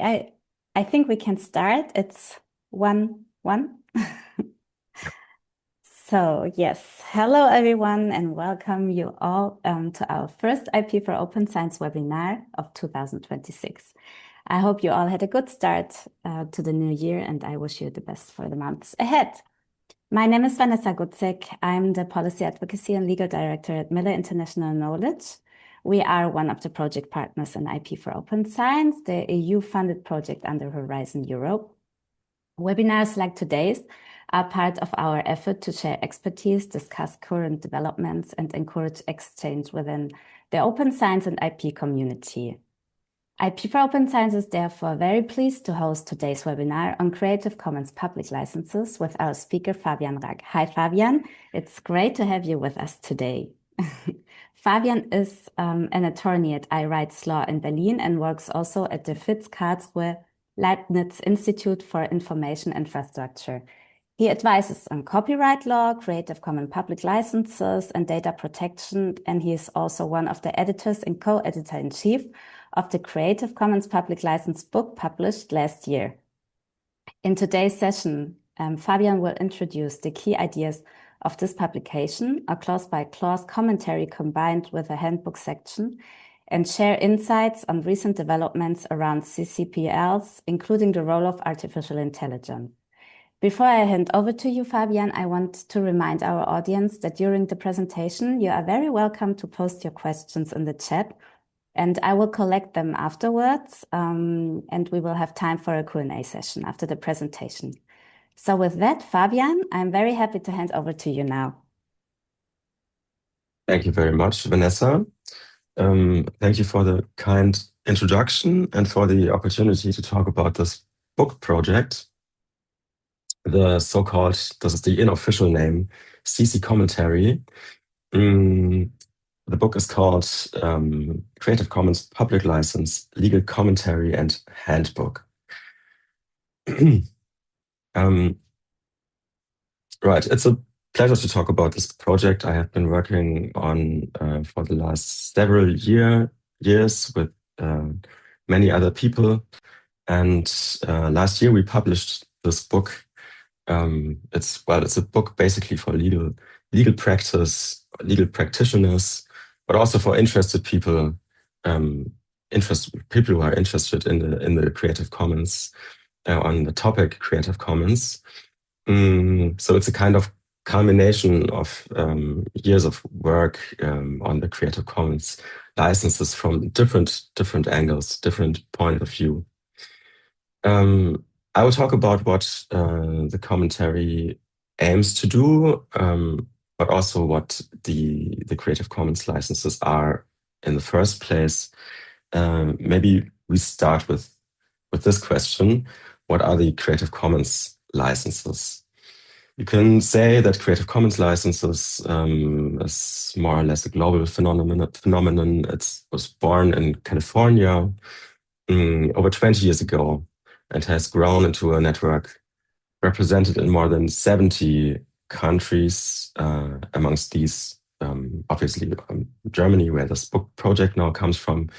I think we can start. It's 1-1. So yes, hello everyone and welcome you all to our first IP for Open Science webinar of 2026. I hope you all had a good start to the new year and I wish you the best for the months ahead. My name is Vanessa Gutzek. I'm the Policy Advocacy and Legal Director at Miller International Knowledge. We are one of the project partners in IP for Open Science, the EU-funded project under Horizon Europe. Webinars like today's are part of our effort to share expertise, discuss current developments, and encourage exchange within the open science and IP community. IP for Open Science is therefore very pleased to host today's webinar on Creative Commons public licenses with our speaker, Fabian Rack. Hi, Fabian. It's great to have you with us today. Fabian is an attorney at I Rights Law in Berlin and works also at the Fitz-Karlsruhe Leibniz Institute for Information Infrastructure. He advises on copyright law, Creative Commons public licenses, and data protection, and he is also one of the editors and co-editor-in-chief of the Creative Commons public license book published last year. In today's session, Fabian will introduce the key ideas of this publication, a clause-by-clause commentary combined with a handbook section, and share insights on recent developments around CCPLs, including the role of artificial intelligence. Before I hand over to you, Fabian, I want to remind our audience that during the presentation, you are very welcome to post your questions in the chat, and I will collect them afterwards, and we will have time for a Q&A session after the presentation. So with that, Fabian, I'm very happy to hand over to you now. Thank you very much, Vanessa. Thank you for the kind introduction and for the opportunity to talk about this book project. The so-called, this is the unofficial name, CC Commentary. The book is called Creative Commons Public License, Legal Commentary and Handbook. Right, it's a pleasure to talk about this project I have been working on for the last several years with many other people. And last year we published this book. It's a book basically for legal practice, legal practitioners, but also for interested people, people who are interested in the Creative Commons, on the topic Creative Commons. So it's a kind of culmination of years of work on the Creative Commons licenses from different angles, different point of view. I will talk about what the commentary aims to do, but also what the Creative Commons licenses are in the first place. Maybe we start with this question: what are the Creative Commons licenses? You can say that Creative Commons licenses is more or less a global phenomenon. It was born in California over 20 years ago and has grown into a network represented in more than 70 countries, amongst these, obviously, Germany, where this book project now comes from.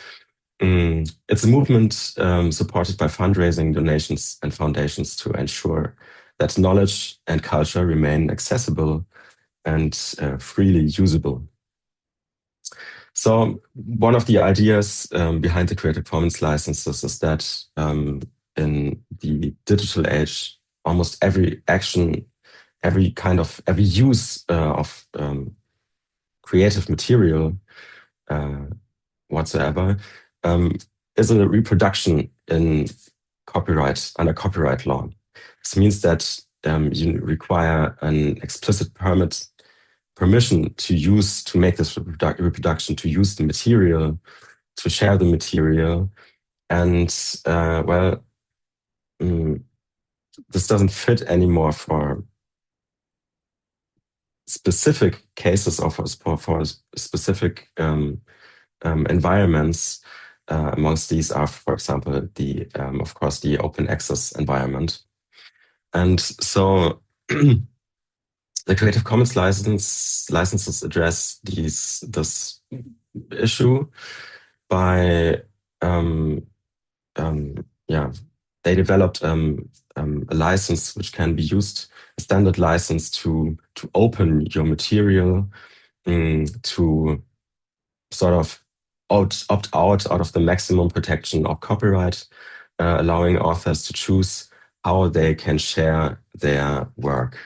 It's a movement supported by fundraising, donations, and foundations to ensure that knowledge and culture remain accessible and freely usable. So one of the ideas behind the Creative Commons licenses is that in the digital age, almost every action, every use of creative material whatsoever is a reproduction in under copyright law. This means that you require an explicit permission to make this reproduction, to use the material, to share the material. And this doesn't fit anymore for specific cases or for specific environments. Amongst these are, for example, of course, the open access environment. And so the Creative Commons licenses address this issue by yeah, they developed a license which can be used, a standard license to open your material, to sort of opt out of the maximum protection of copyright, allowing authors to choose how they can share their work.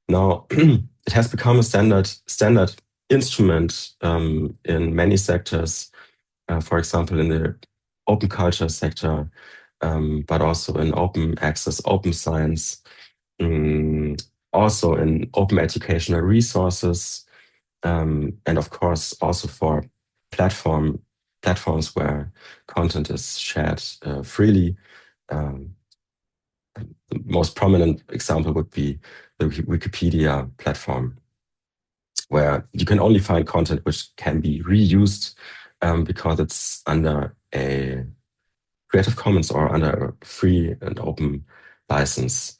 Now, it has become a standard instrument in many sectors, for example, in the open culture sector, but also in open access, open science, also in open educational resources, and of course also for platforms where content is shared freely. Um, the most prominent example would be the Wikipedia platform, where you can only find content which can be reused because it's under a Creative Commons or under a free and open license.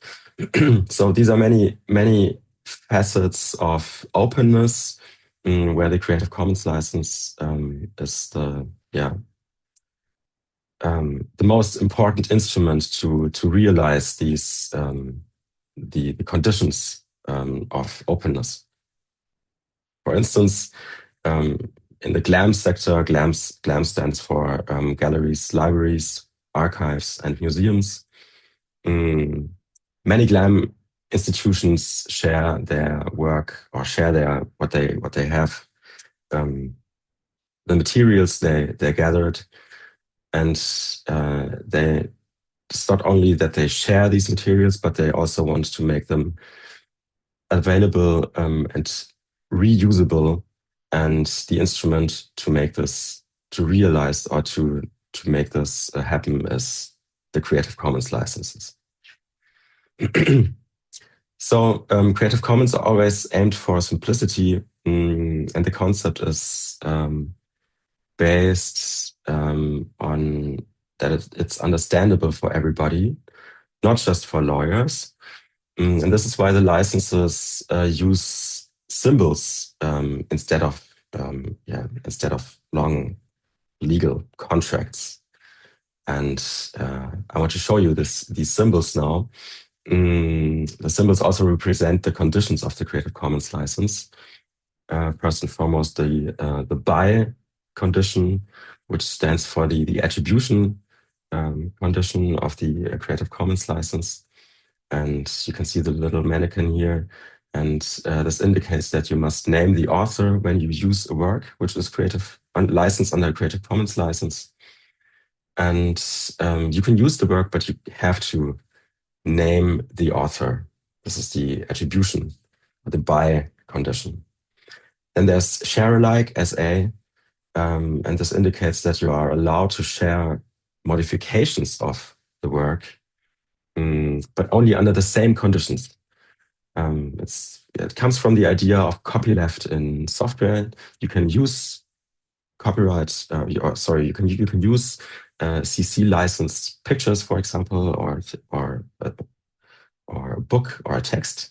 So these are many facets of openness, where the Creative Commons license is the most important instrument to realize these the conditions of openness. For instance, um, in the GLAM sector, GLAM stands for galleries, libraries, archives, and museums. Mm, Many GLAM institutions share their work or share their what they have, um, the materials they gathered, and they it's not only that they share these materials, but they also want to make them available and reusable. And the instrument to make this to realize or to make this happen is the Creative Commons licenses. So Creative Commons are always aimed for simplicity, and the concept is based on that it's understandable for everybody, not just for lawyers. And this is why the licenses use symbols instead of long legal contracts. And I want to show you these symbols now. The symbols also represent the conditions of the Creative Commons license. First and foremost, the by condition, which stands for the attribution condition of the Creative Commons license. And you can see the little mannequin here. And this indicates that you must name the author when you use a work, which is licensed under a Creative Commons license. And you can use the work, but you have to name the author. This is the attribution, the by condition. Then there's share alike, SA, and this indicates that you are allowed to share modifications of the work, but only under the same conditions. It comes from the idea of copyleft in software. You can use copyright, you can use CC licensed pictures, for example, or a book or a text.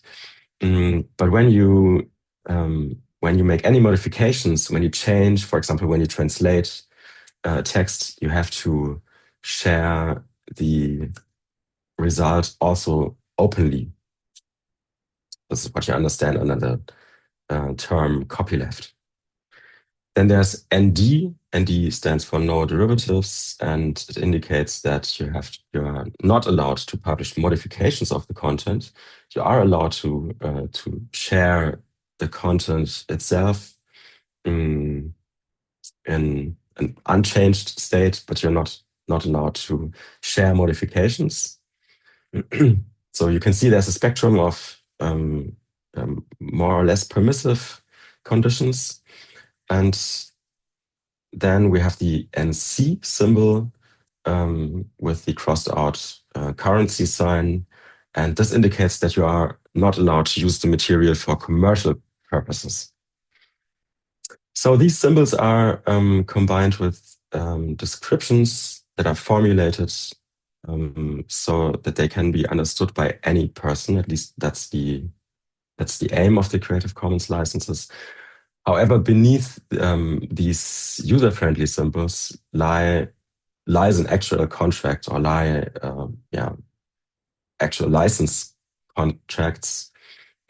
But when you make any modifications, when you change, for example, when you translate text, you have to share the result also openly. This is what you understand under the term copyleft. Then there's ND. ND stands for no derivatives, and it indicates that you are not allowed to publish modifications of the content. You are allowed to share the content itself in an unchanged state, but you're not allowed to share modifications. So you can see there's a spectrum of more or less permissive conditions. And then we have the NC symbol with the crossed out currency sign. And this indicates that you are not allowed to use the material for commercial purposes. So these symbols are combined with descriptions that are formulated so that they can be understood by any person. At least that's the aim of the Creative Commons licenses. However, beneath these user-friendly symbols lie lies in actual contract or actual license contracts.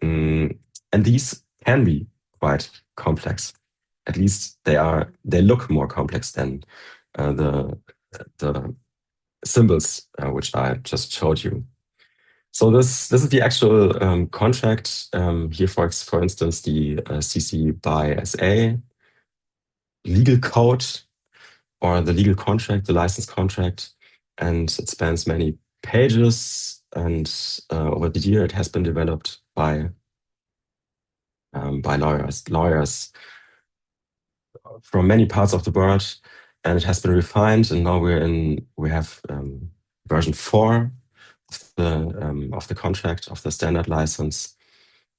And these can be quite complex. At least they look more complex than the symbols which I just showed you. So this is the actual contract. Here, for instance, the CC by SA legal code or the legal contract, the license contract, and it spans many pages. And over the year, it has been developed by lawyers from many parts of the world, and it has been refined. And now we have version 4 of the contract of the standard license.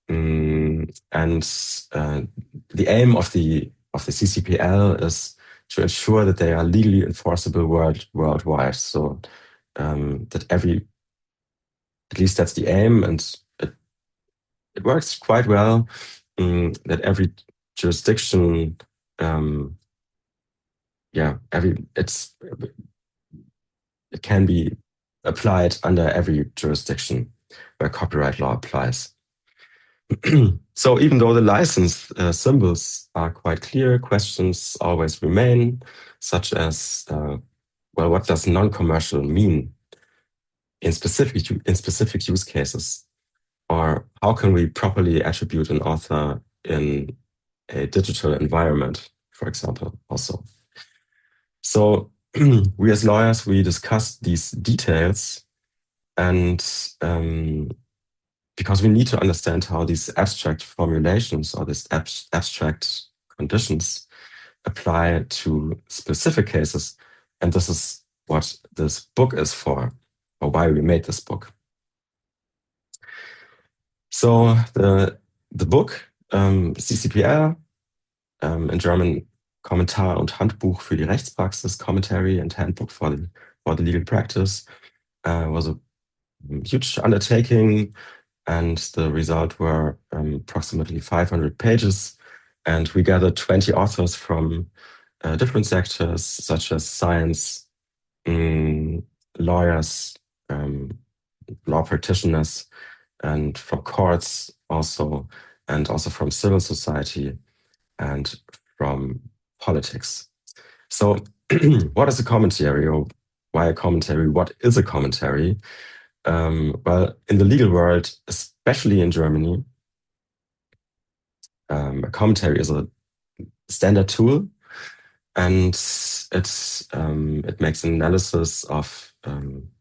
And the aim of the CCPL is to ensure that they are legally enforceable worldwide. So that at least that's the aim, and it works quite well. That every jurisdiction, it can be applied under every jurisdiction where copyright law applies. So even though the license symbols are quite clear, questions always remain, such as, well, what does non-commercial mean in specific use cases? Or how can we properly attribute an author in a digital environment, for example, also? So we as lawyers, we discuss these details, and because we need to understand how these abstract formulations or these abstract conditions apply to specific cases. And this is what this book is for, or why we made this book. So the book, CCPL, in German Kommentar und Handbuch für die Rechtspraxis, Commentary and Handbook for the Legal Practice, was a huge undertaking. And the result were approximately 500 pages. And we gathered 20 authors from different sectors, such as science, lawyers, law practitioners, and from courts also, and also from civil society and from politics. So what is a commentary, or why a commentary? What is a commentary? Well, in the legal world, especially in Germany, a commentary is a standard tool, and it makes an analysis of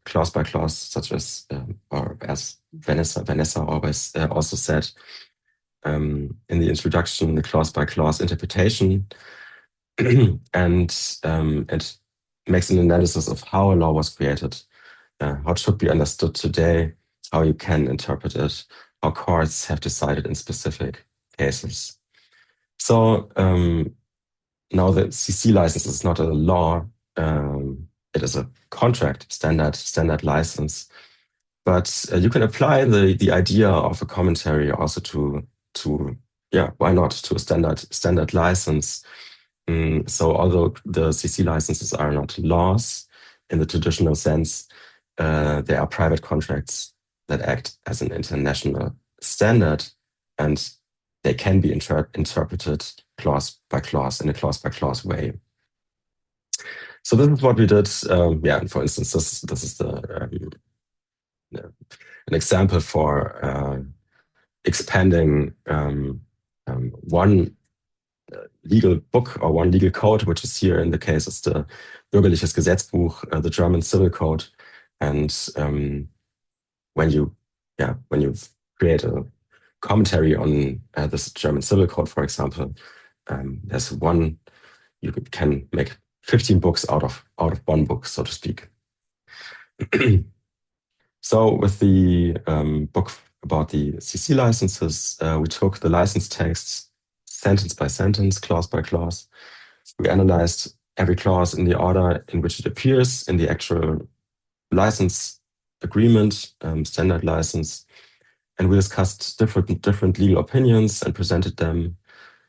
clause by clause, such as, or as Vanessa always also said in the introduction, the clause by clause interpretation, and it makes an analysis of how a law was created, how it should be understood today, how you can interpret it, how courts have decided in specific cases. So now the CC license is not a law, it is a contract, standard license. But you can apply the idea of a commentary also to why not, to a standard license. So although the CC licenses are not laws in the traditional sense, they are private contracts that act as an international standard, and they can be interpreted clause by clause in a clause by clause way. So this is what we did. For instance, this is an example for expanding one legal book or one legal code, which is here in the case is the Bürgerliches Gesetzbuch, the German Civil Code. And when you create a commentary on this German Civil Code, for example, there's one, you can make 15 books out of one book, so to speak. So with the book about the CC licenses, we took the license texts sentence by sentence, clause by clause. We analyzed every clause in the order in which it appears in the actual license agreement, standard license, and we discussed different legal opinions and presented them.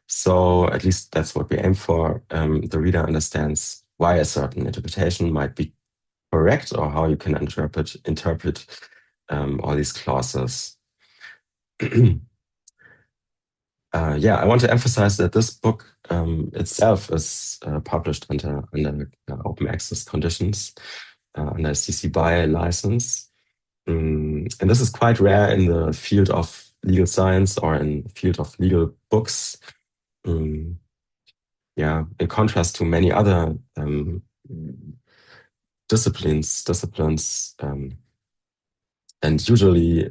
So at least that's what we aim for. The reader understands why a certain interpretation might be correct or how you can interpret all these clauses. Yeah, I want to emphasize that this book itself is published under open access conditions, under CC BY license. And this is quite rare in the field of legal science or in the field of legal books. Yeah, in contrast to many other disciplines, and usually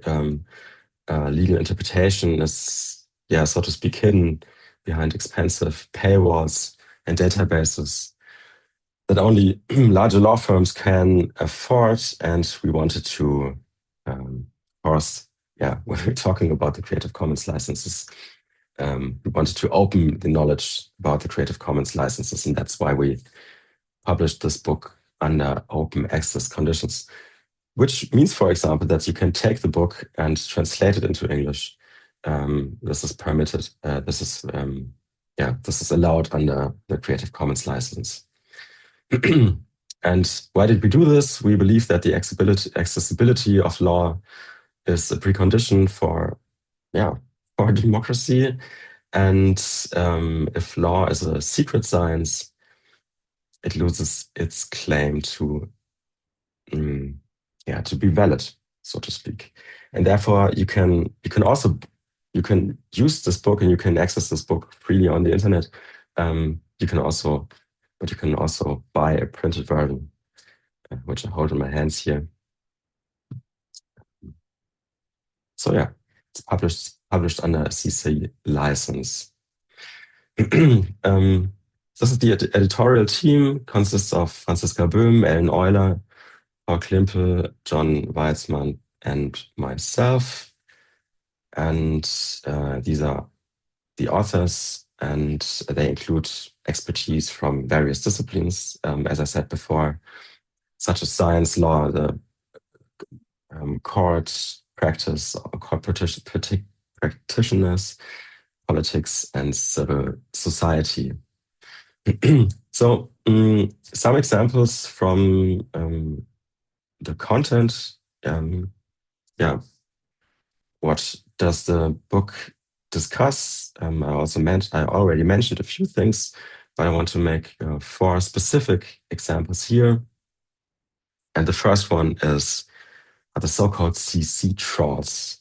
legal interpretation is, yeah, so to speak, hidden behind expensive paywalls and databases that only larger law firms can afford. And we wanted to, of course, yeah, when we're talking about the Creative Commons licenses, we wanted to open the knowledge about the Creative Commons licenses, and that's why we published this book under open access conditions, which means, for example, that you can take the book and translate it into English. This is permitted. This is allowed under the Creative Commons license. And why did we do this? We believe that the accessibility of law is a precondition for democracy. And if law is a secret science, it loses its claim to be valid, so to speak. And therefore, you can use this book and you can access this book freely on the internet. You can also buy a printed version, which I hold in my hands here. So yeah, it's published under a CC license. This is the editorial team, consists of Franziska Böhm, Ellen Euler, Paul Klimpel, John Weizmann, and myself. And these are the authors, and they include expertise from various disciplines, as I said before, such as science, law, the court practice, court practitioners, politics, and civil society. So some examples from the content. What does the book discuss? I already mentioned a few things, but I want to make 4 specific examples here. And the first one is the so-called CC trolls.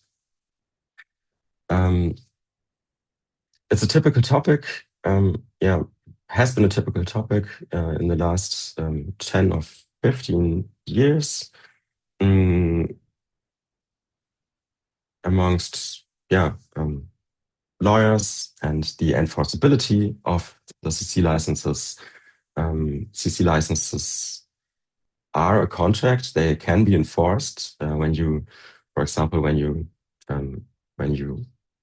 It's a typical topic. Has been a typical topic in the last 10 or 15 years amongst lawyers and the enforceability of the CC licenses. CC licenses are a contract. They can be enforced for example, when you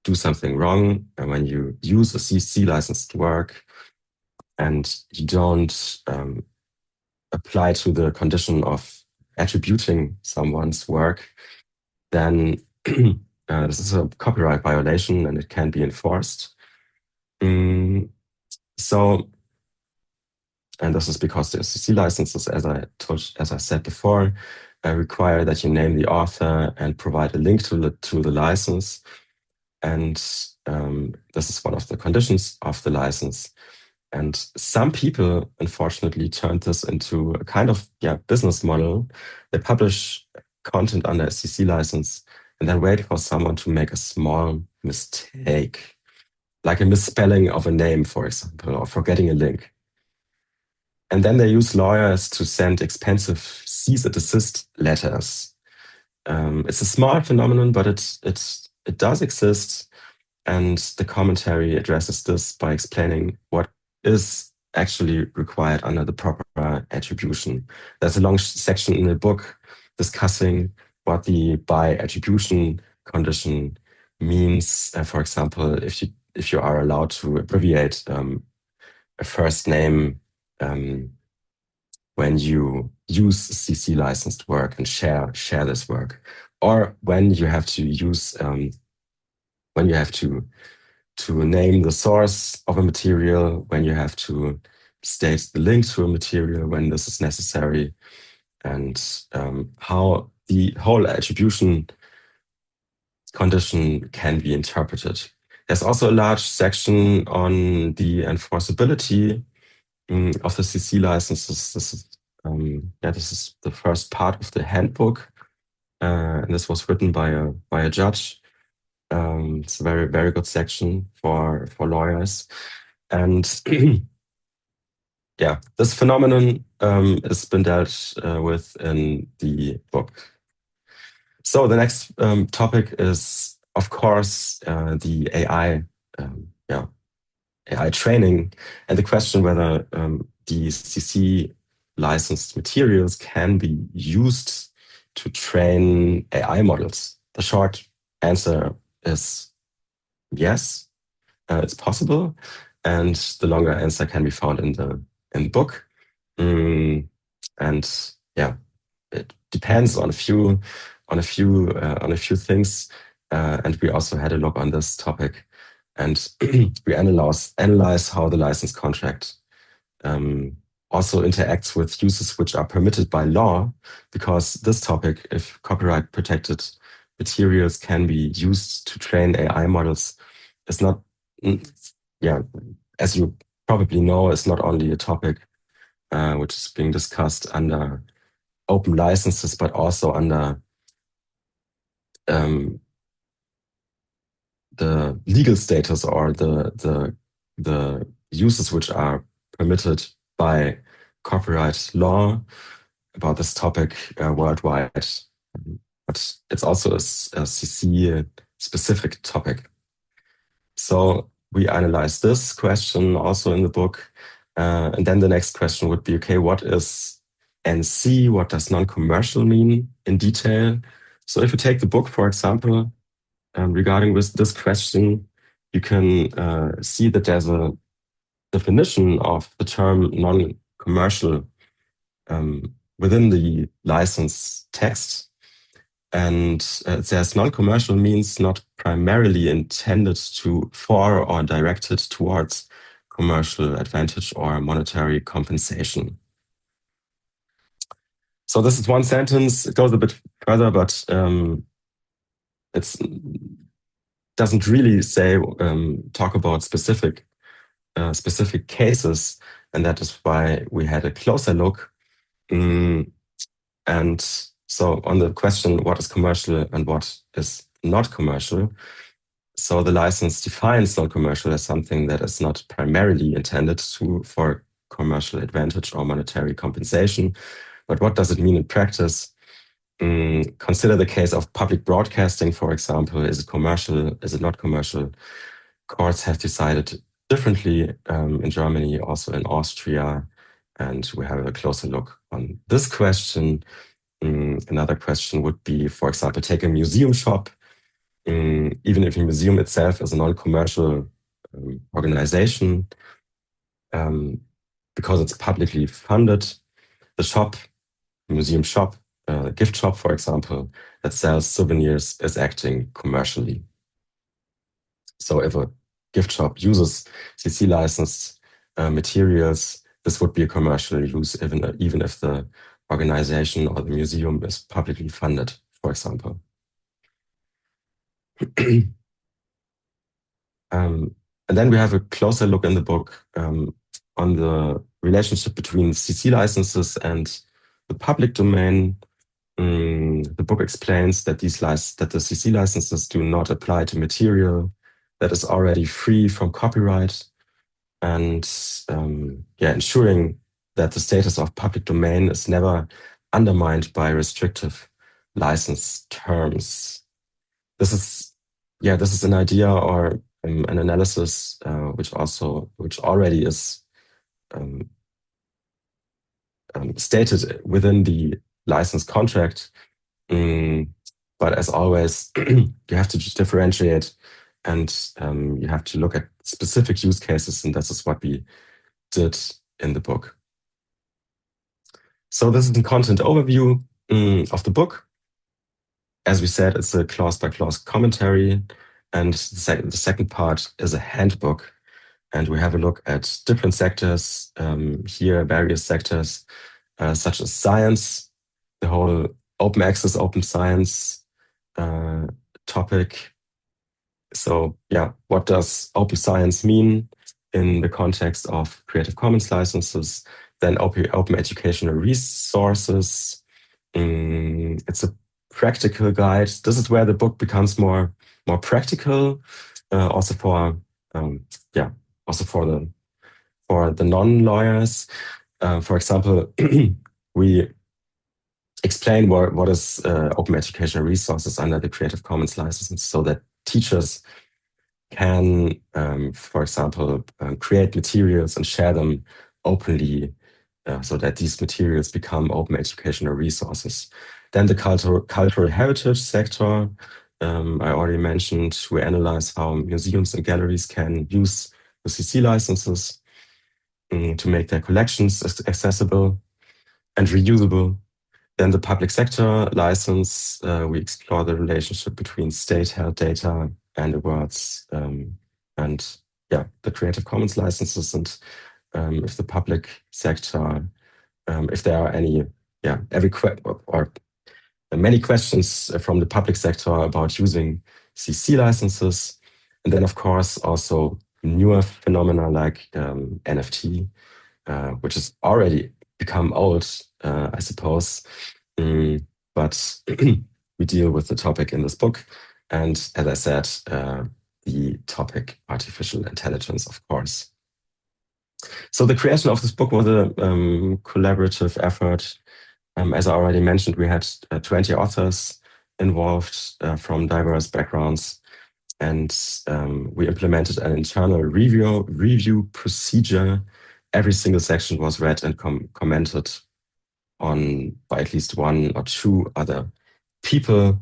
do something wrong, and when you use a CC licensed work and you don't apply to the condition of attributing someone's work, then this is a copyright violation and it can be enforced. And this is because the CC licenses, as I said before, require that you name the author and provide a link to the license. And this is one of the conditions of the license. And some people, unfortunately, turned this into a kind of business model. They publish content under a CC license and then wait for someone to make a small mistake, like a misspelling of a name, for example, or forgetting a link. And then they use lawyers to send expensive cease and desist letters. It's a small phenomenon, but it does exist. And the commentary addresses this by explaining what is actually required under the proper attribution. There's a long section in the book discussing what the by attribution condition means. For example, if you are allowed to abbreviate a first name when you use CC licensed work and share this work, or when you have to use when you have to name the source of a material, when you have to state the link to a material when this is necessary, and how the whole attribution condition can be interpreted. There's also a large section on the enforceability of the CC licenses. This is the first part of the handbook, and this was written by a judge. It's a very, very good section for lawyers. And yeah, this phenomenon has been dealt with in the book. So the next topic is, of course, the AI, AI training, and the question whether the CC licensed materials can be used to train AI models. The short answer is yes, it's possible, and the longer answer can be found in the book. And yeah, it depends on a few things, and we also had a look on this topic, and we analyze how the license contract also interacts with uses which are permitted by law, because this topic, if copyright protected materials can be used to train AI models, is not, as you probably know, is not only a topic which is being discussed under open licenses, but also under the legal status or the uses which are permitted by copyright law about this topic worldwide. But it's also a CC specific topic. So we analyze this question also in the book. And then the next question would be, okay, what is NC? What does non-commercial mean in detail? So if you take the book, for example, regarding this question, you can see that there's a definition of the term non-commercial within the license text. And it says non-commercial means not primarily intended for or directed towards commercial advantage or monetary compensation. So this is one sentence. It goes a bit further, but it doesn't really talk about specific cases, and that is why we had a closer look. And so on the question, what is commercial and what is not commercial? So the license defines non-commercial as something that is not primarily intended for commercial advantage or monetary compensation. But what does it mean in practice? Consider the case of public broadcasting, for example. Is it commercial? Is it not commercial? Courts have decided differently in Germany, also in Austria, and we have a closer look on this question. Another question would be, for example, take a museum shop. Even if a museum itself is a non-commercial organization, because it's publicly funded, the shop, museum shop, gift shop, for example, that sells souvenirs is acting commercially. So if a gift shop uses CC licensed materials, this would be a commercial use, even if the organization or the museum is publicly funded, for example. And then we have a closer look in the book on the relationship between CC licenses and the public domain. The book explains that the CC licenses do not apply to material that is already free from copyright, and ensuring that the status of public domain is never undermined by restrictive license terms. This is an idea or an analysis which already is stated within the license contract. But as always, you have to differentiate, and you have to look at specific use cases, and this is what we did in the book. So this is the content overview of the book. As we said, it's a clause-by-clause commentary, and the second part is a handbook. and we have a look at different sectors, here various sectors, such as science, the whole open access, open science topic. So yeah, what does open science mean in the context of Creative Commons licenses? Then open educational resources. It's a practical guide. This is where the book becomes more practical, also for yeah, also for the non-lawyers. For example, we explain what is open educational resources under the Creative Commons license, so that teachers can, for example, create materials and share them openly, so that these materials become open educational resources. Then the cultural heritage sector, I already mentioned. We analyze how museums and galleries can use the CC licenses to make their collections accessible and reusable. Then the public sector license, we explore the relationship between state-held data and awards, and yeah, the Creative Commons licenses, and if the public sector, if there are any, or many questions from the public sector about using CC licenses, and then of course also newer phenomena like NFT, which has already become old, I suppose. But we deal with the topic in this book. And as I said, the topic artificial intelligence, of course. So the creation of this book was a collaborative effort. As I already mentioned, we had 20 authors involved from diverse backgrounds. And we implemented an internal review procedure. Every single section was read and commented on by at least one or two other people.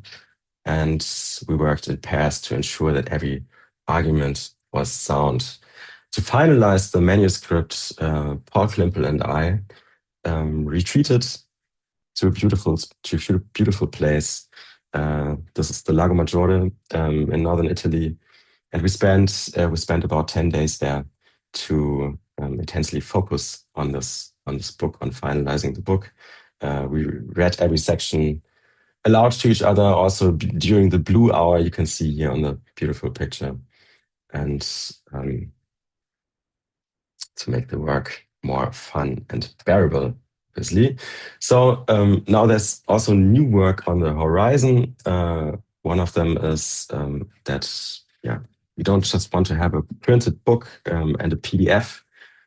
And we worked in pairs to ensure that every argument was sound. To finalize the manuscript, Paul Klimpel and I retreated to a beautiful place. This is the Lago Maggiore in northern Italy, and we spent about 10 days there to intensely focus on this book, on finalizing the book. We read every section aloud to each other, also during the blue hour you can see here on the beautiful picture, and to make the work more fun and bearable, obviously. So now there's also new work on the horizon. One of them is that we don't just want to have a printed book and a PDF,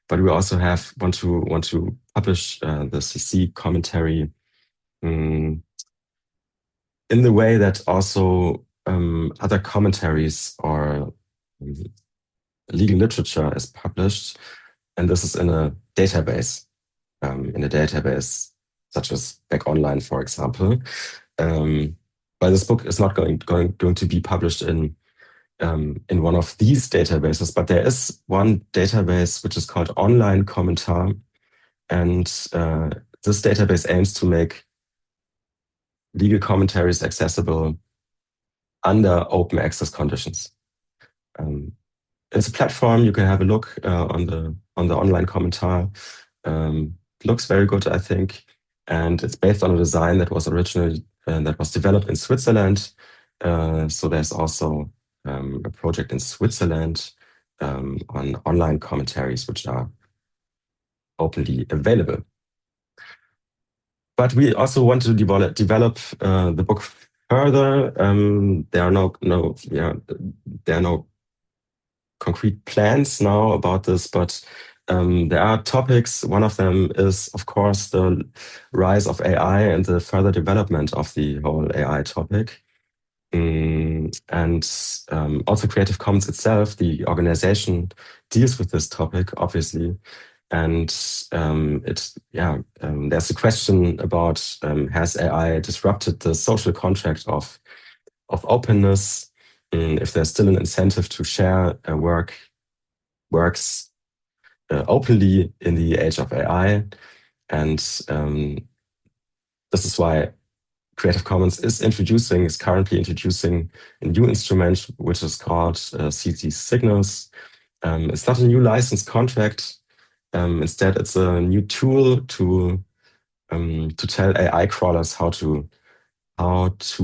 but we also want to publish the CC commentary in the way that also other commentaries or legal literature is published, and this is in a database such as Back Online, for example. But this book is not going to be published in one of these databases, but there is one database which is called Online Kommentar, and this database aims to make legal commentaries accessible under open access conditions. It's a platform. You can have a look on the Online Kommentar. Looks very good, I think, and it's based on a design that was originally that was developed in Switzerland. So there's also a project in Switzerland on online commentaries which are openly available. But we also want to develop the book further. There are no concrete plans now about this, but there are topics. One of them is, of course, the rise of AI and the further development of the whole AI topic. And also Creative Commons itself, the organization, deals with this topic, obviously. And there's a question about has AI disrupted the social contract of openness? If there's still an incentive to share works openly in the age of AI, and this is why Creative Commons is currently introducing a new instrument which is called CC Signals, It's not a new license contract. Instead, it's a new tool to tell AI crawlers how to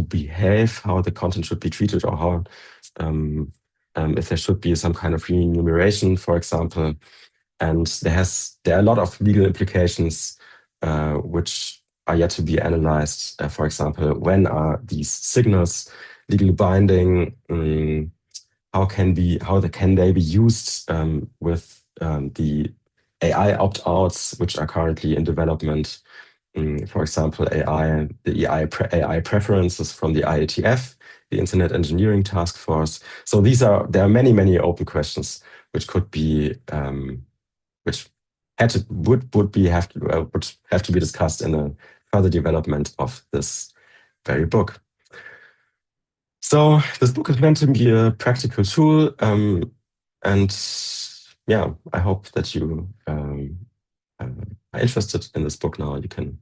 behave, how the content should be treated, or how if there should be some kind of remuneration, for example. And there are a lot of legal implications which are yet to be analyzed. For example, when are these signals legally binding? Can they be used with the AI opt-outs, which are currently in development? For example, AI preferences from the IETF, the Internet Engineering Task Force. So there are many open questions which could be which would have to be discussed in a further development of this very book. So this book is meant to be a practical tool, and yeah, I hope that you are interested in this book now. You can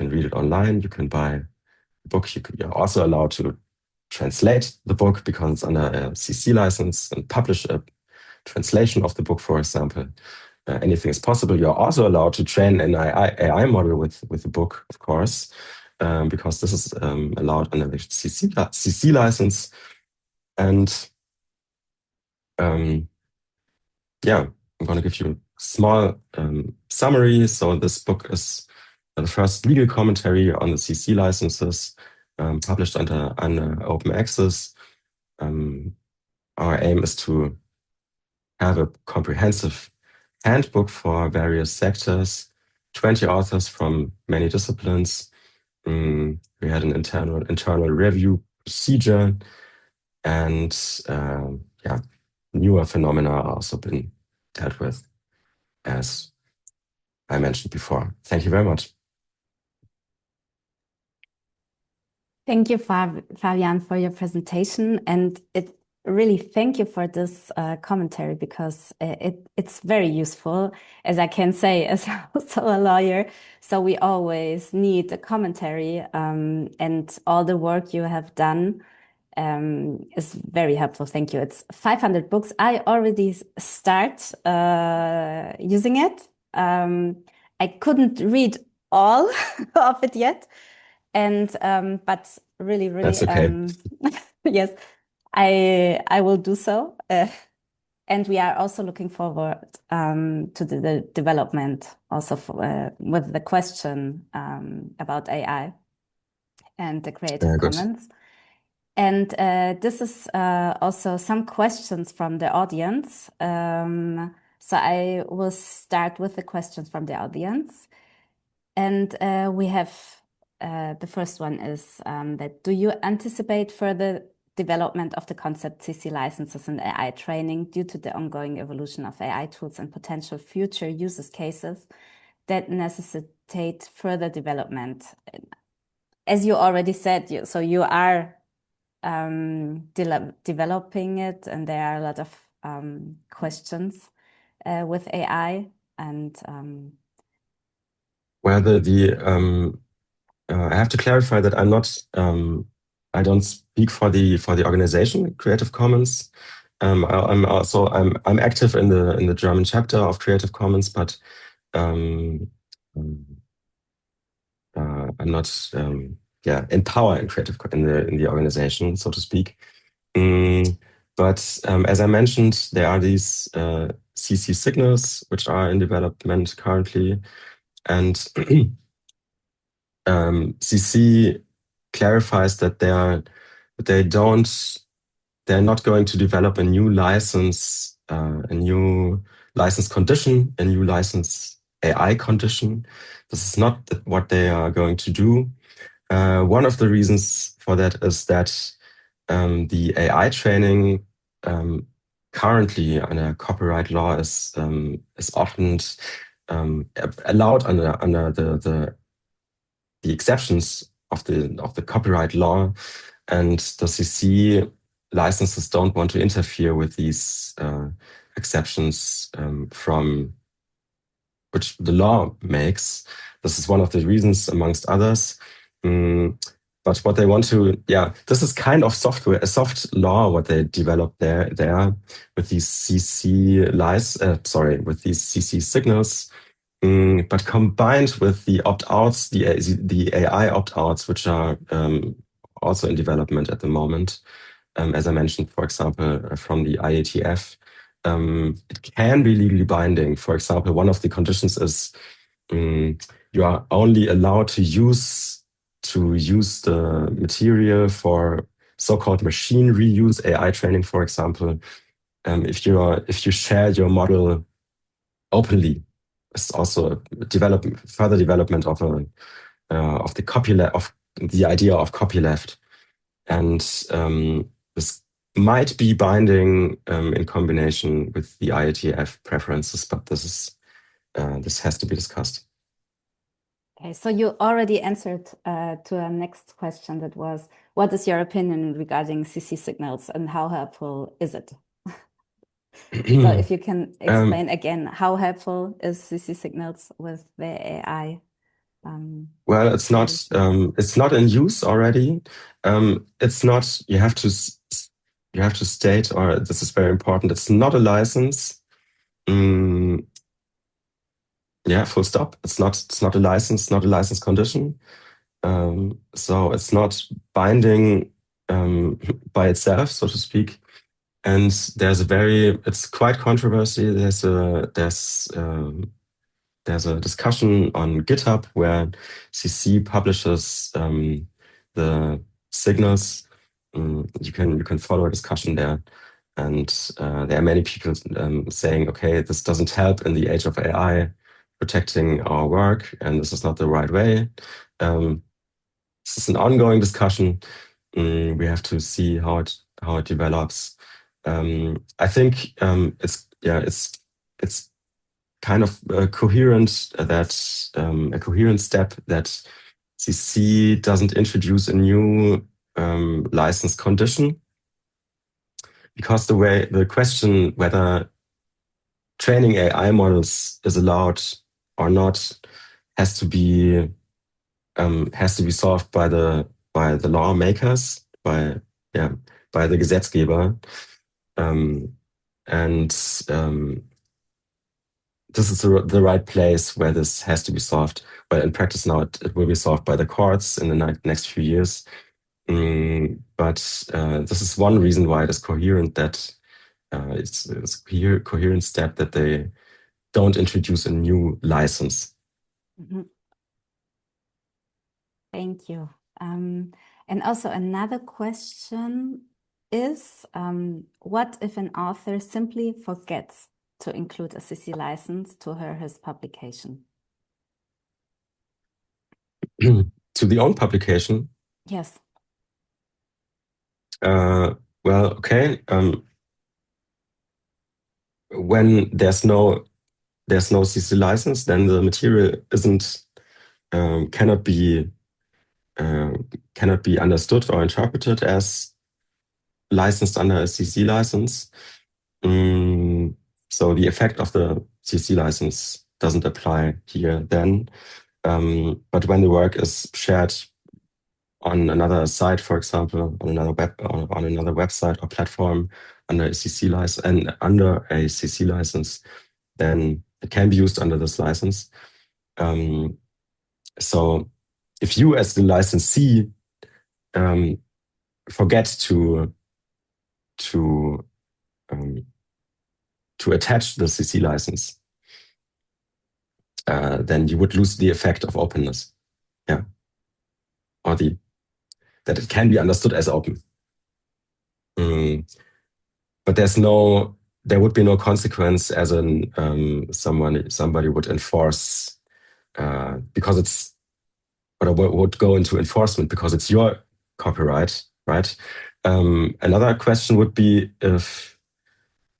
read it online. You can buy the book. You're also allowed to translate the book because it's under a CC license and publish a translation of the book, for example. Anything is possible. You're also allowed to train an AI model with the book, of course, because this is allowed under the CC license. And yeah, I'm going to give you a small summary. So this book is the first legal commentary on the CC licenses, published under open access. Our aim is to have a comprehensive handbook for various sectors, 20 authors from many disciplines. We had an internal review procedure, and yeah, newer phenomena are also been dealt with, as I mentioned before. Thank you very much. Thank you, Fabian, for your presentation. And really thank you for this commentary, because it's very useful, as I can say, as also a lawyer. So we always need a commentary, and all the work you have done is very helpful. Thank you. It's 500 books. I already start using it. I couldn't read all of it yet. And but really, That's okay. yes, I will do so. And we are also looking forward to the development also with the question about AI and the Creative Good. Commons. And this is also some questions from the audience. So I will start with the questions from the audience. And we have the first one is that do you anticipate further development of the concept CC licenses and AI training due to the ongoing evolution of AI tools and potential future use cases that necessitate further development? As you already said, so you are developing it, and there are a lot of questions with AI. And Well, I have to clarify that I don't speak for the organization Creative Commons. I'm active in the German chapter of Creative Commons, but I'm not in power in in the organization, so to speak. But as I mentioned, there are these CC signals which are in development currently, and CC clarifies that they're not going to develop a new license, a new license condition, a new license AI condition. This is not what they are going to do. One of the reasons for that is that the AI training currently under copyright law is often allowed under the exceptions of the copyright law, and the CC licenses don't want to interfere with these exceptions from which the law makes. This is one of the reasons, amongst others. but what they want to, yeah, this is kind of software, a soft law, what they developed there with these with these CC signals. But combined with the opt-outs, the AI opt-outs, which are also in development at the moment, as I mentioned, for example, from the IATF, it can be legally binding. For example, one of the conditions is you are only allowed to use the material for so-called machine reuse, AI training, for example, if you share your model openly. It's also further development of the of the idea of copyleft, and this might be binding in combination with the IETF preferences, but this has to be discussed. Okay, so you already answered to our next question, that was, what is your opinion regarding CC signals and how helpful is it? So if you can explain again, how helpful is CC signals with the AI? Well, it's not in use already. It's not. You have to state, or this is very important. It's not a license. Yeah, full stop. It's not a license. Not a license condition. So it's not binding by itself, so to speak. And it's quite controversy. There's a discussion on GitHub where CC publishes the signals. You can follow a discussion there, and there are many people saying, okay, this doesn't help in the age of AI protecting our work, and this is not the right way. This is an ongoing discussion. We have to see how it develops. I think it's kind of a coherent step that CC doesn't introduce a new license condition, because the question whether training AI models is allowed or not has to be solved by the lawmakers, by the Gesetzgeber, and this is the right place where this has to be solved. But in practice now, it will be solved by the courts in the next few years. But this is one reason why it is coherent, that it's a coherent step that they don't introduce a new license. Thank you. And also another question is, what if an author simply forgets to include a CC license to his publication? To the own publication? Yes. Well, okay. When there's no CC license, then the material cannot be understood or interpreted as licensed under a CC license. So the effect of the CC license doesn't apply here then. But when the work is shared on another site, for example, on another website or platform under a CC license, then it can be used under this license. So if you, as the licensee, forget to attach the CC license, then you would lose the effect of openness. Yeah. Or that it can be understood as open. But there would be no consequence as somebody would enforce because would go into enforcement because it's your copyright, right? Another question would be if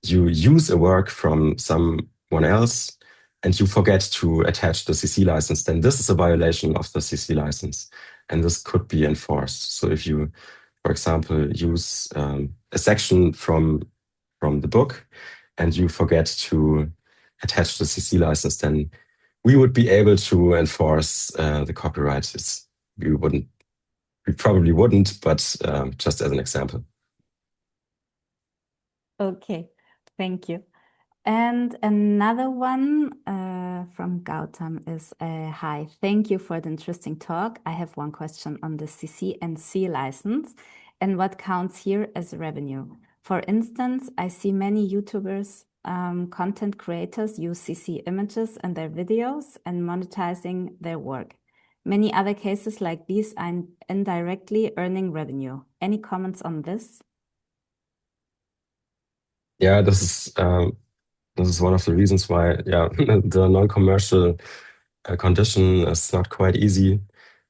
you use a work from someone else and you forget to attach the CC license, then this is a violation of the CC license, and this could be enforced. So if you, for example, use a section from the book and you forget to attach the CC license, then we would be able to enforce the copyright. We we probably wouldn't, but just as an example. Okay, thank you. And another one from Gautam is, hi, thank you for the interesting talk. I have one question on the CC and C license and what counts here as revenue. For instance, I see many YouTubers, content creators use CC images in their videos and monetizing their work. Many other cases like these are indirectly earning revenue. Any comments on this? Yeah, this is one of the reasons why, yeah, the non-commercial condition is not quite easy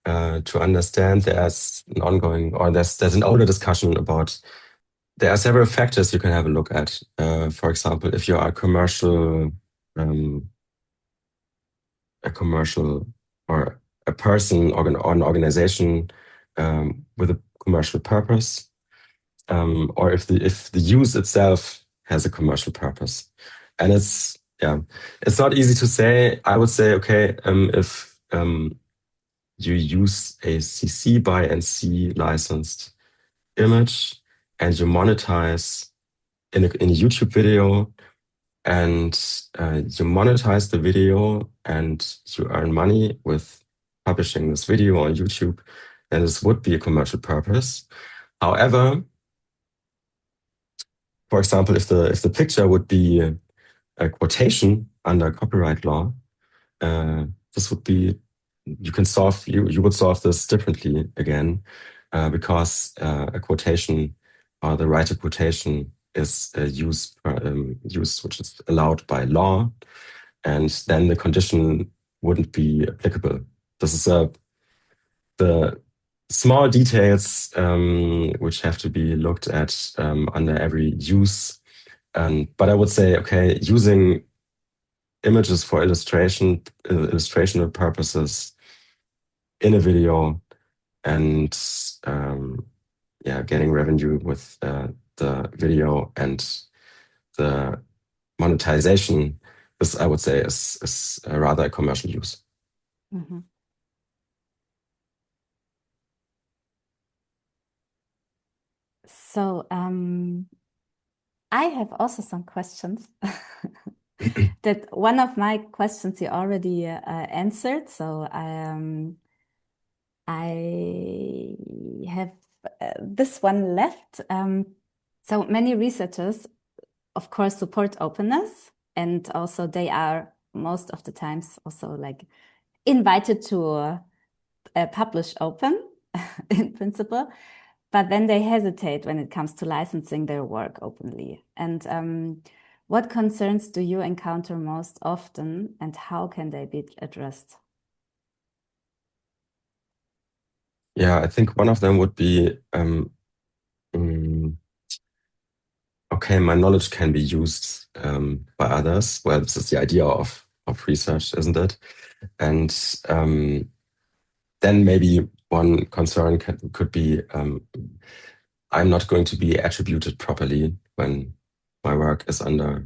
to understand. There's an ongoing, or there's an older discussion about. There are several factors you can have a look at. For example, if you are a commercial or a person or an organization with a commercial purpose, or if the use itself has a commercial purpose, and it's not easy to say. I would say, okay, if you use a CC BY NC licensed image and you monetize in a YouTube video, and you monetize the video and you earn money with publishing this video on YouTube, then this would be a commercial purpose. However, for example, if the picture would be a quotation under copyright law, this would be you would solve this differently again, because a quotation or the right to quotation is a use which is allowed by law, and then the condition wouldn't be applicable. This is the small details which have to be looked at under every use. But I would say, okay, using images for illustrational purposes in a video and getting revenue with the video and the monetization, this I would say is rather a commercial use. Mhm. So I have also some questions. That one of my questions you already answered. So I have this one left. So many researchers, of course, support openness, and also they are most of the times also like invited to publish open in principle, but then they hesitate when it comes to licensing their work openly. And what concerns do you encounter most often, and how can they be addressed? Yeah, I think one of them would be mm, okay, my knowledge can be used by others. Well, this is the idea of research, isn't it? And then maybe one concern could be I'm not going to be attributed properly when my work is under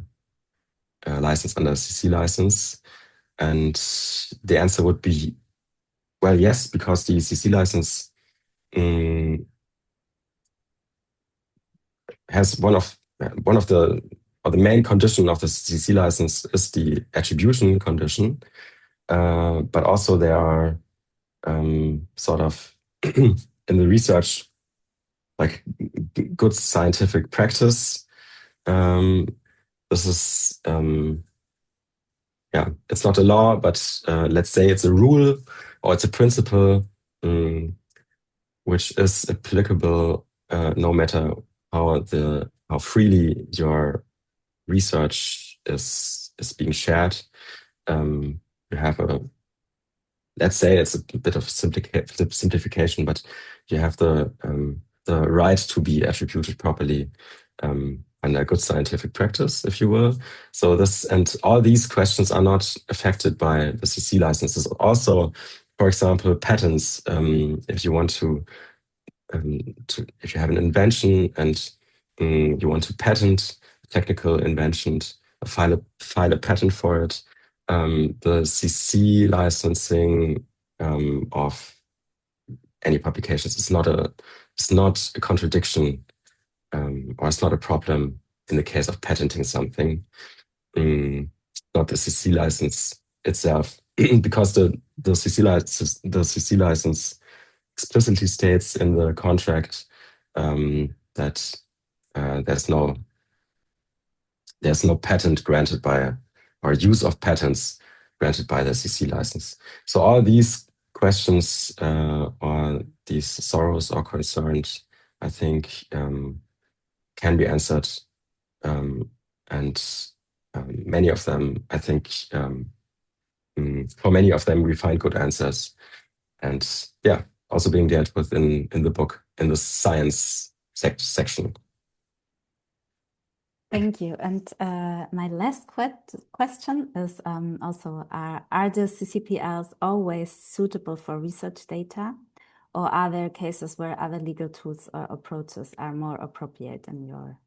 license, under CC license. And the answer would be, well, yes, because the CC license has one of the main condition of the CC license is the attribution condition, but also there are sort of in the research like good scientific practice. This is it's not a law, but let's say it's a rule or it's a principle which is applicable no matter how freely your research is being shared. You have let's say it's a bit of simplification, but you have the right to be attributed properly under good scientific practice, if you will. So this and all these questions are not affected by the CC licenses. Also, for example, patents. If you want if you have an invention and you want to patent a technical invention, file a patent for it, the CC licensing of any publications. It's not a contradiction, or it's not a problem in the case of patenting something. Not the CC license itself, because the CC license explicitly states in the contract that there's no patent granted by, or use of patents granted by the CC license. So all these questions, or these sorrows or concerns, I think can be answered, and many of them, I think, for many of them, we find good answers, and yeah, also being dealt with in the book, in the science section. Thank you. And my last question is also, are the CCPLs always suitable for research data, or are there cases where other legal tools or approaches are more appropriate in your?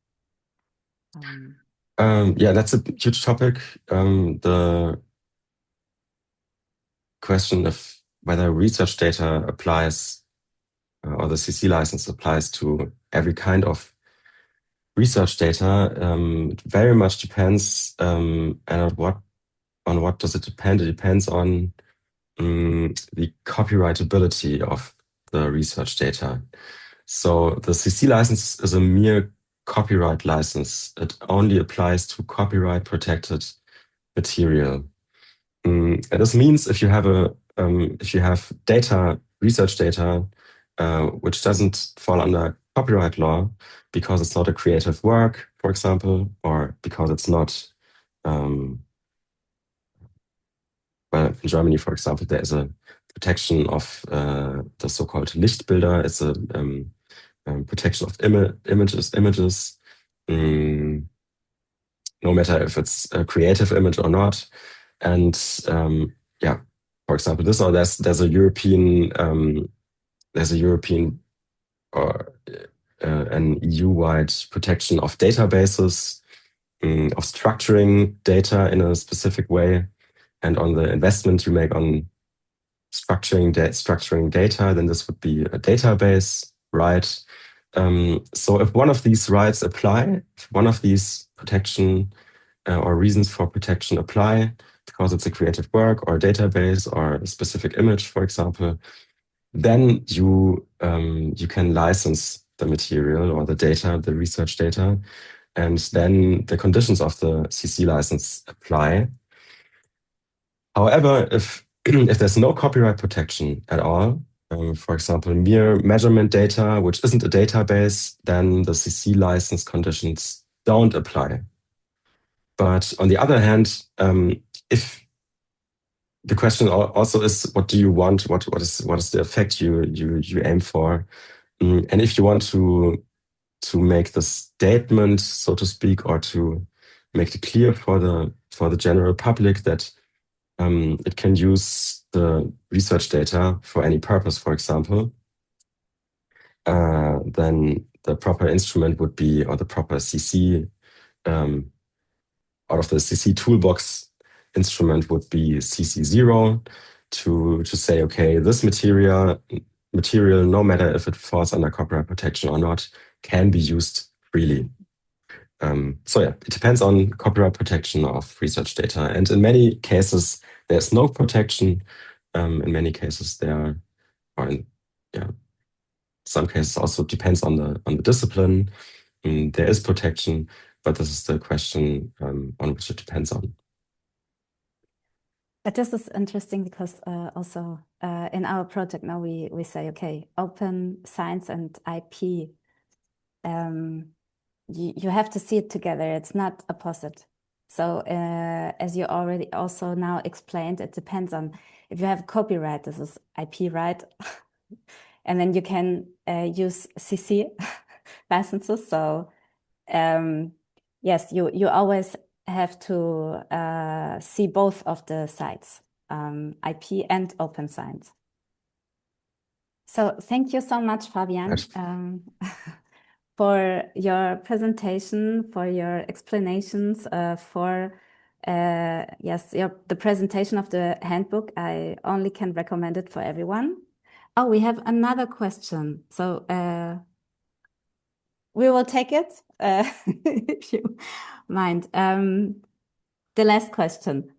Yeah, that's a huge topic. The question of whether research data applies, or the CC license applies to every kind of research data, very much depends, and on what does it depend? It depends on the copyrightability of the research data. So the CC license is a mere copyright license. It only applies to copyright protected material. And this means if you have data, research data, which doesn't fall under copyright law because it's not a creative work, for example, or because it's not, well, in Germany, for example, there is a protection of the so-called Lichtbilder. It's a protection of images, no matter if it's a creative image or not. And yeah, for example, this, or there's a European or an EU-wide protection of databases, of structuring data in a specific way, and on the investment you make on structuring data, then this would be a database right. So if one of these rights apply, if one of these protection or reasons for protection apply, because it's a creative work or a database or a specific image, for example, then you can license the material or the data, the research data, and then the conditions of the CC license apply. However, if if there's no copyright protection at all, for example, mere measurement data, which isn't a database, then the CC license conditions don't apply. But on the other hand, if the question also is, what do you want? What is the effect you aim for? And if you want to make the statement, so to speak, or to make it clear for the general public that it can use the research data for any purpose, for example, then the proper instrument would be, or the proper CC, out of the CC toolbox instrument would be CC0 to say, okay, this material, no matter if it falls under copyright protection or not, can be used freely. So yeah, it depends on copyright protection of research data. And in many cases, there's no protection. In many cases, or in some cases also depends on the discipline. There is protection, but this is the question on which it depends on. But this is interesting because also in our project now we say, okay, open science and IP, you have to see it together. It's not opposite. So as you already also now explained, it depends on if you have copyright, this is IP right, and then you can use CC licenses. So yes, you always have to see both of the sides, IP and open science. So thank you so much, Fabian, for your presentation, for your explanations, for the presentation of the handbook. I only can recommend it for everyone. Oh, we have another question. So we will take it if you mind. The last question.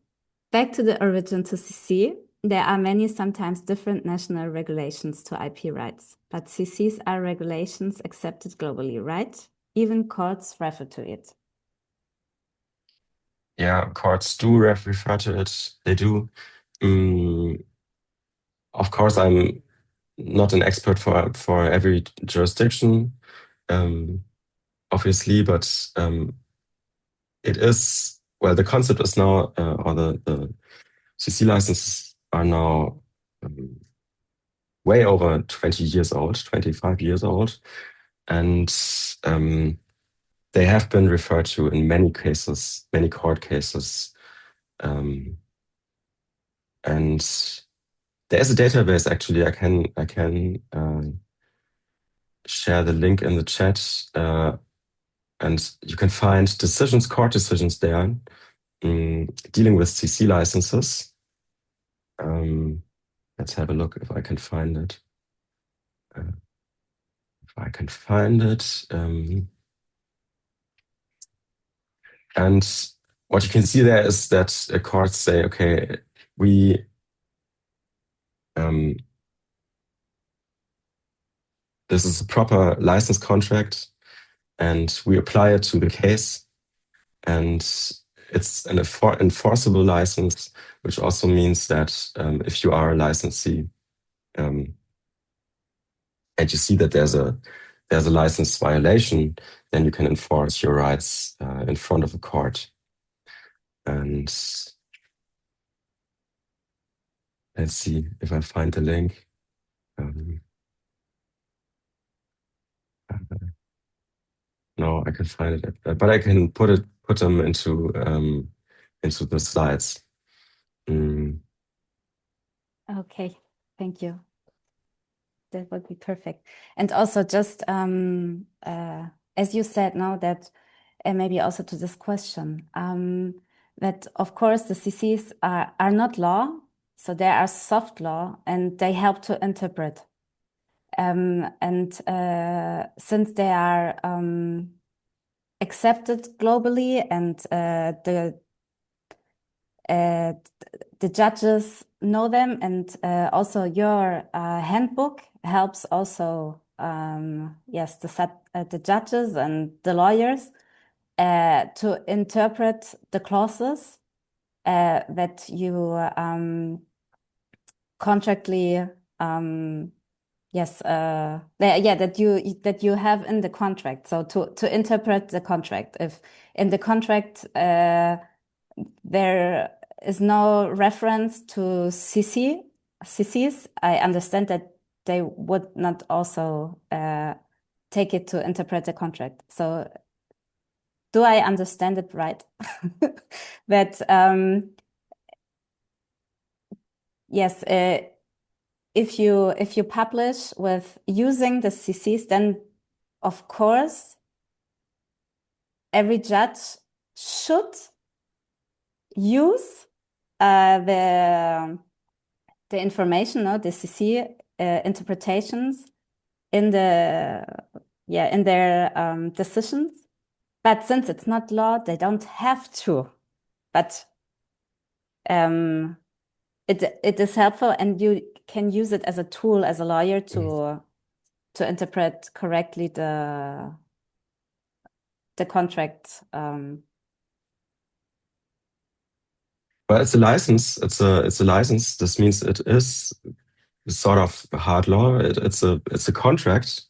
Back to the origin to CC. There are many, sometimes different national regulations to IP rights, but CCs are regulations accepted globally, right? Even courts refer to it. Yeah, courts do refer to it. They do. Mm, of course, I'm not an expert for every jurisdiction, um, obviously, but it is, well, the concept is now, or the CC licenses are now way over 20 years old, 25 years old. And they have been referred to in many cases, many court cases. And there's a database actually. I can share the link in the chat, and you can find decisions, court decisions there, dealing with CC licenses. Let's have a look if I can find it. If I can find it. And what you can see there is that courts say, okay, we this is a proper license contract, and we apply it to the case, and it's an enforceable license, which also means that if you are a licensee and you see that there's a license violation, then you can enforce your rights in front of a court. And let's see if I find the link. No, I can find it, but I can put them into the slides. Okay, thank you. That would be perfect. And also just as you said now that, and maybe also to this question, that of course the CCs are not law, so they are soft law and they help to interpret. And since they are accepted globally and the judges know them, and also your handbook helps also yes the judges and the lawyers to interpret the clauses that you contractually yes yeah that you have in the contract, so to interpret the contract. If in the contract there is no reference to CCs, I understand that they would not also take it to interpret the contract. So do I understand it right? That yes, if you publish with using the CCs, then of course every judge should use the information, no, the CC interpretations in in their decisions. But since it's not law, they don't have to. But it is helpful, and you can use it as a tool as a lawyer to interpret correctly the contract. Well, it's a license. It's a license. This means it is sort of hard law. It's a contract,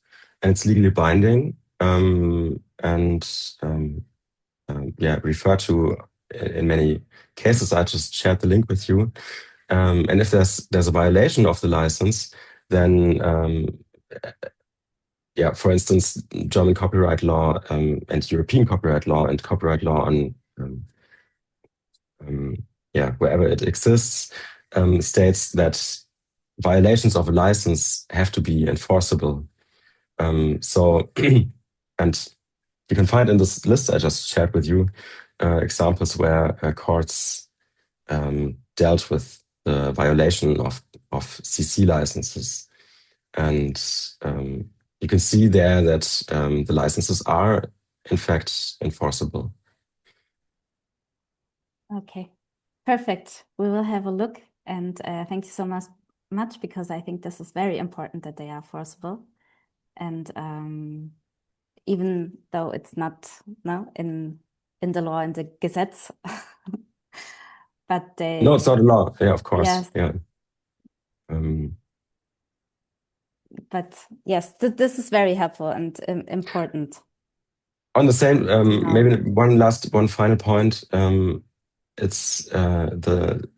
and it's legally binding. Yeah, referred to in many cases. I just shared the link with you. And if there's a violation of the license, then yeah, for instance, German copyright law and European copyright law and copyright law on yeah, wherever it exists, states that violations of a license have to be enforceable. So, and you can find in this list I just shared with you examples where courts dealt with the violation of CC licenses. And you can see there that the licenses are, in fact, enforceable. Okay, perfect. We will have a look. And thank you so much because I think this is very important that they are forcible. And even though it's not no in the law in the Gesetz, but No, it's they not a law. Yeah, of course. yes, Yeah. Um, but yes, this is very helpful and important on the same, to know. maybe one final point. It's the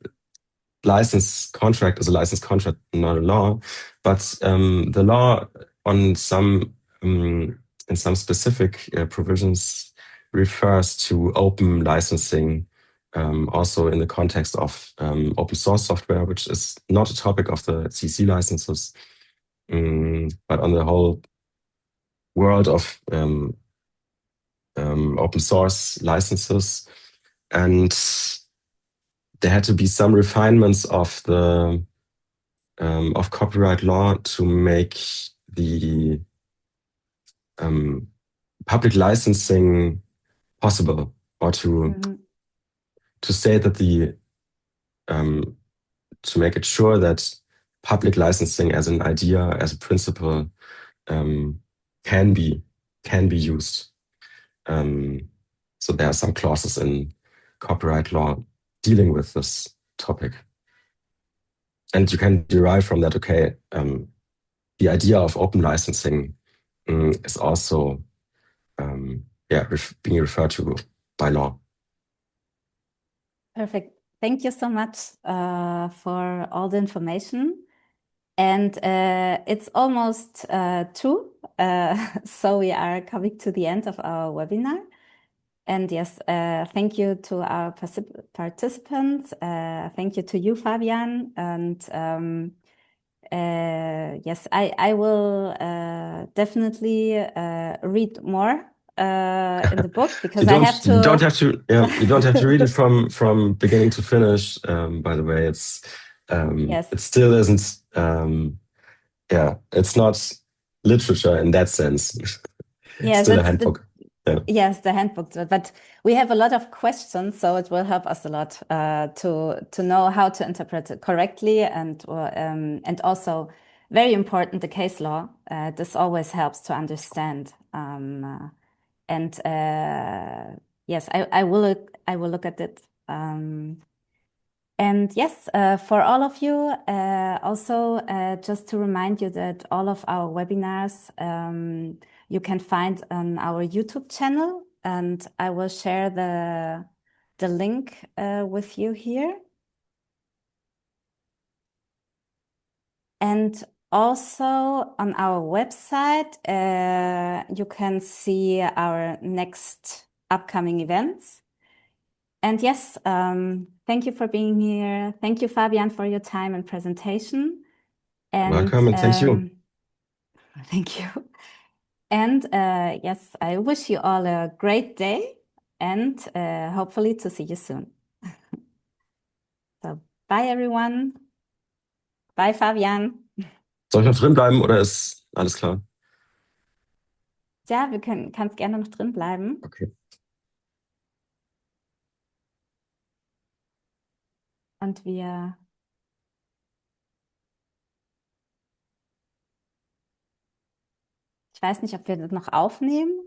license contract is a license contract, not a law, but the law on some in some specific provisions refers to open licensing, also in the context of open source software, which is not a topic of the CC licenses, but on the whole world of open source licenses. And there had to be some refinements of copyright law to make the public licensing possible, or Mhm. to say that the um, to make it sure that public licensing as an idea, as a principle, um, can be used. Um, so there are some clauses in copyright law dealing with this topic, and you can derive from that. Okay, the idea of open licensing is also yeah, being referred to by law. Perfect. Thank you so much for all the information. And it's almost 2, so we are coming to the end of our webinar. And yes, thank you to our participants. Thank you to you, Fabian. And yes, I will definitely read more in the book because I have You don't to. have to, yeah, you don't have to read it from beginning to finish. By the way, Yes, it still isn't, yeah, it's not literature in that sense. It's yes, still a it's the handbook. Yeah. yes, the handbook, but we have a lot of questions, so it will help us a lot to know how to interpret it correctly, and also very important the case law. This always helps to understand. And yes, I will look at it. And yes, for all of you, also just to remind you that all of our webinars you can find on our YouTube channel, and I will share the link with you here. And also on our website, you can see our next upcoming events. And yes, thank you for being here. Thank you, Fabian, for your time and presentation. And Welcome, and thank you. thank you. And yes, I wish you all a great day and hopefully to see you soon. So, bye, everyone. Bye, Fabian. Soll ich noch drin bleiben oder ist alles klar? Ja, kannst gerne noch drin bleiben. Okay. Und ich weiß nicht, ob wir das noch aufnehmen.